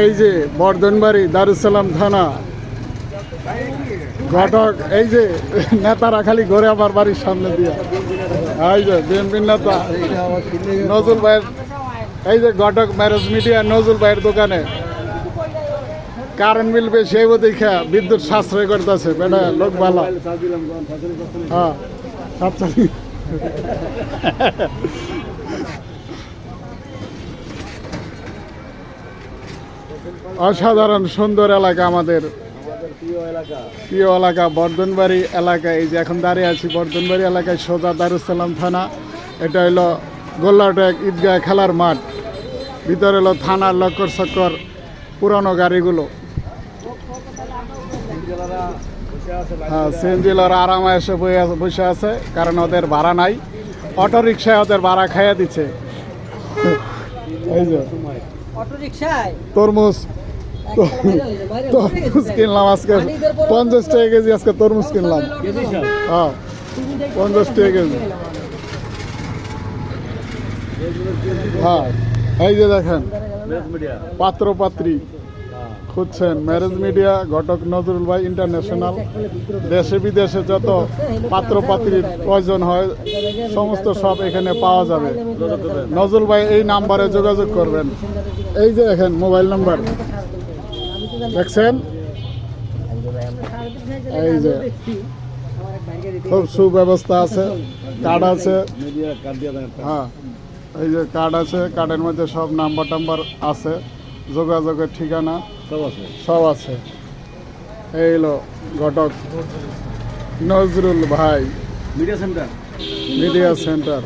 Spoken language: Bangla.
এই যে বর্ধনবাড়ি দারুসালাম থানা ঘটক, এই যে নেতারা খালি ঘরে আমার বাড়ির সামনে দিয়ে, এই যে বিএনপির নেতা নজরুল ভাইয়ের, এই যে ঘটক ম্যারেজ মিডিয়া নজরুল ভাইয়ের দোকানে কারেন্ট বিল বেশি এই দেখা বিদ্যুৎ সাশ্রয় করতেছে, বেটা লোক ভালো। হ্যাঁ অসাধারণ সুন্দর এলাকা, আমাদের প্রিয় এলাকা বর্ধনবাড়ি এলাকা। এই যে এখন দাঁড়িয়ে আছি বর্ধনবাড়ি এলাকায়, সোজা দারুসালাম থানা। এটা হলো গোল্লাটেক ঈদগাহ খেলার মাঠ, ভিতরে হলো থানার লক্কর চক্কর পুরানো গাড়িগুলো। হ্যাঁ, সিএনজিলারা আরামে এসে বসে আছে, কারণ ওদের ভাড়া নাই। অটো রিক্সায় ওদের ভাড়া খাইয়া দিচ্ছে। এই যে তরমুজ কিনলাম আজকে 50 টাকা কেজি, আজকে তরমুজ কিনলাম। হ্যাঁ 50 টাকা কেজি। হ্যাঁ এই যে দেখেন পাত্র পাত্রী খুঁজছেন, ম্যারেজ মিডিয়া ঘটক নজরুল ভাই ইন্টারন্যাশনাল। দেশে বিদেশে যত পাত্র পাত্রীর প্রয়োজন হয় সমস্ত সব এখানে পাওয়া যাবে। নজরুল ভাই এই নাম্বারে যোগাযোগ করবেন। এই যে দেখেন মোবাইল নাম্বার দেখছেন, এই যে খুব সুব্যবস্থা আছে, কার্ড আছে। হ্যাঁ এই যে কার্ড আছে, কার্ডের মধ্যে সব নাম্বার টাম্বার আছে, যোগাযোগের ঠিকানা সব আছে। এই হলো ঘটক নজরুল ভাই মিডিয়া সেন্টার।